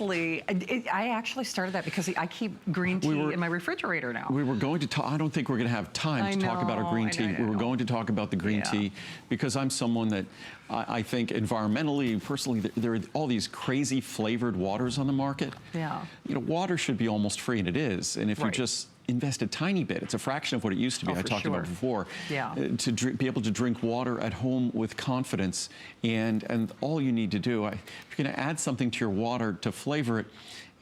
I actually started that because I keep green tea in my refrigerator now. We were going to talk, I don't think we're going to have time to talk about our green tea. We were going to talk about the green tea because I'm someone that I think environmentally, personally, there are all these crazy flavored waters on the market. Yeah. You know, water should be almost free, and it is. And if you just invest a tiny bit, it's a fraction of what it used to be, I talked about before, to be able to drink water at home with confidence. And all you need to do, if you're going to add something to your water to flavor it,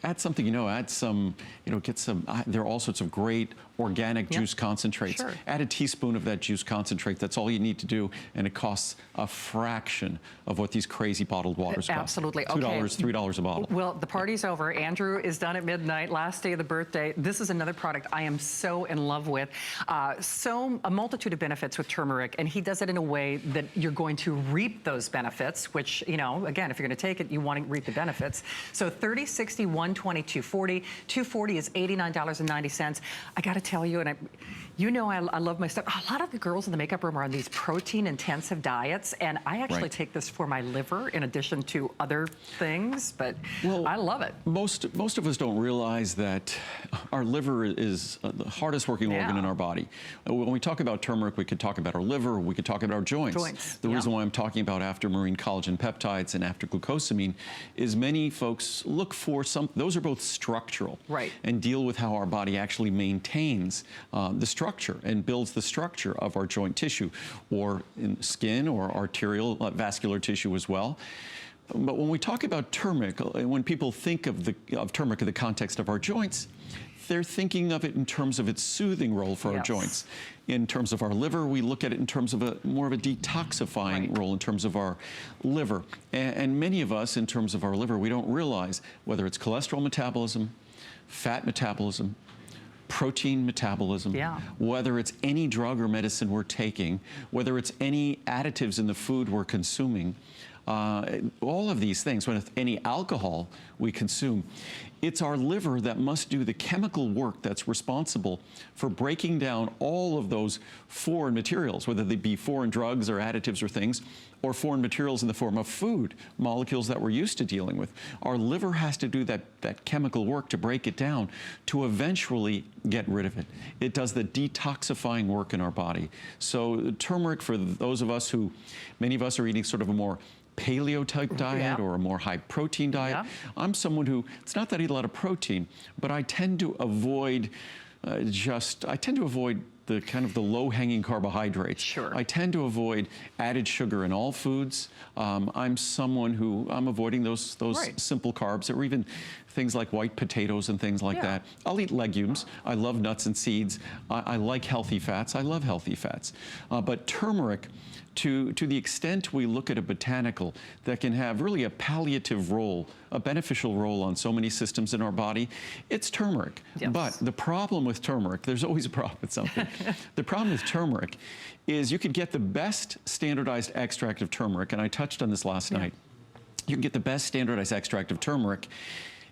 add something, add some, get some, there are all sorts of great organic juice concentrates. Add a teaspoon of that juice concentrate. That's all you need to do, and it costs a fraction of what these crazy bottled waters cost. Absolutely. $2, $3 a bottle. Well, the party's over. Andrew is done at midnight, last day of the birthday. This is another product I am so in love with. A multitude of benefits with turmeric, and he does it in a way that you're going to reap those benefits, which, again, if you're going to take it, you want to reap the benefits. So 30, 60, 120, 240. 240 is $89.90. I got to tell you, and I love my stuff. A lot of the girls in the makeup room are on these protein-intensive diets, and I actually take this for my liver in addition to other things, but I love it. Most of us don't realize that our liver is the hardest working organ in our body. When we talk about turmeric, we could talk about our liver, we could talk about our joints. The reason why I'm talking about after marine collagen peptides and after glucosamine is many folks look for those are both structural and deal with how our body actually maintains the structure and builds the structure of our joint tissue or in skin or arterial vascular tissue as well. But when we talk about turmeric, when people think of turmeric in the context of our joints, they're thinking of it in terms of its soothing role for our joints. In terms of our liver, we look at it in terms of more of a detoxifying role in terms of our liver. And many of us, in terms of our liver, we don't realize whether it's cholesterol metabolism, fat metabolism, protein metabolism, whether it's any drug or medicine we're taking, whether it's any additives in the food we're consuming, all of these things, when any alcohol we consume, it's our liver that must do the chemical work that's responsible for breaking down all of those foreign materials, whether they be foreign drugs or additives or things, or foreign materials in the form of food, molecules that we're used to dealing with. Our liver has to do that chemical work to break it down to eventually get rid of it. It does the detoxifying work in our body. So turmeric, for those of us who, many of us are eating sort of a more paleo type diet or a more high protein diet. I'm someone who, it's not that I eat a lot of protein, but I tend to avoid the kind of the low-hanging carbohydrates. I tend to avoid added sugar in all foods. I'm someone who, I'm avoiding those simple carbs, or even things like white potatoes and things like that. I'll eat legumes. I love nuts and seeds. I like healthy fats. I love healthy fats. But turmeric, to the extent we look at a botanical that can have really a palliative role, a beneficial role on so many systems in our body, it's turmeric. But the problem with turmeric, there's always a problem with something. The problem with turmeric is you could get the best standardized extract of turmeric, and I touched on this last night. You can get the best standardized extract of turmeric.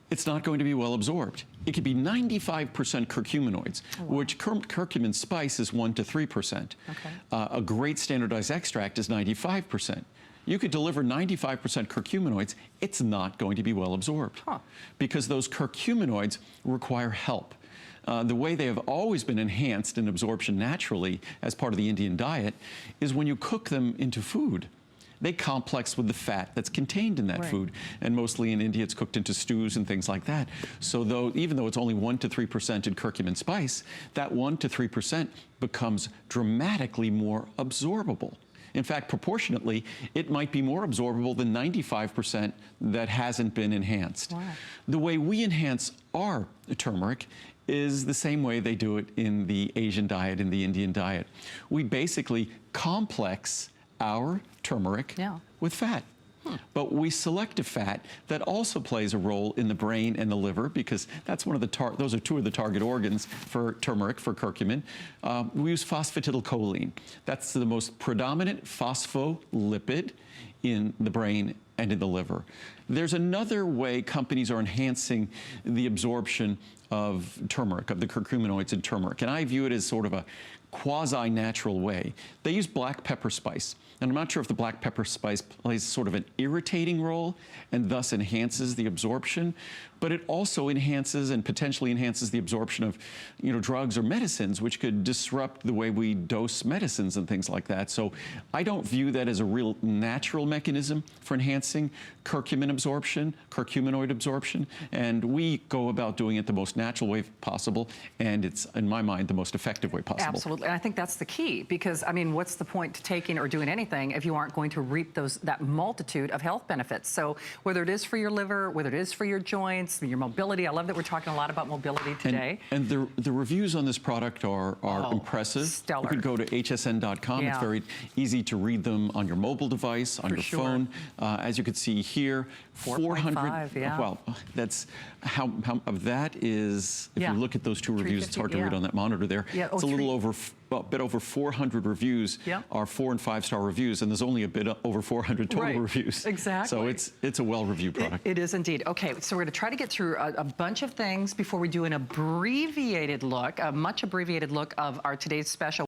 It's not going to be well absorbed. It could be 95% curcuminoids, which curcumin spice is 1 to 3%. A great standardized extract is 95%. You could deliver 95% curcuminoids, it's not going to be well absorbed because those curcuminoids require help. The way they have always been enhanced in absorption naturally as part of the Indian diet is when you cook them into food. They complex with the fat that's contained in that food. And mostly in India, it's cooked into stews and things like that. So even though it's only 1 to 3% in curcumin spice, that 1 to 3% becomes dramatically more absorbable. In fact, proportionately, it might be more absorbable than 95% that hasn't been enhanced. The way we enhance our turmeric is the same way they do it in the Asian diet, in the Indian diet. We basically complex our turmeric with fat. But we select a fat that also plays a role in the brain and the liver, because that's one of the those are two of the target organs for turmeric, for curcumin. We use phosphatidylcholine. That's the most predominant phospholipid in the brain and in the liver. There's another way companies are enhancing the absorption of turmeric, of the curcuminoids in turmeric, and I view it as sort of a quasi-natural way. They use black pepper spice, and I'm not sure if the black pepper spice plays sort of an irritating role and thus enhances the absorption, but it also enhances and potentially enhances the absorption of, drugs or medicines, which could disrupt the way we dose medicines and things like that. So I don't view that as a real natural mechanism for enhancing curcumin absorption, curcuminoid absorption, and we go about doing it the most natural way possible, and it's, in my mind, the most effective way possible. Absolutely, and I think that's the key, because, I mean, what's the point to taking or doing anything if you aren't going to reap that multitude of health benefits? So whether it is for your liver, whether it is for your joints, your mobility. I love that we're talking a lot about mobility today. And the reviews on this product are impressive. Stellar. You could go to hsn.com. Yeah. It's very easy to read them on your mobile device, on your phone. As you can see here, 400. Yeah. Well, that's how of that is, if you look at those two reviews, it's hard to read on that monitor there. Yeah. It's a little over, a bit over 400 reviews are 4- and 5-star reviews, and there's only a bit over 400 total reviews. Exactly. So it's a well-reviewed product. It is indeed. Okay, so we're going to try to get through a bunch of things before we do an abbreviated look, a much abbreviated look of our today's special.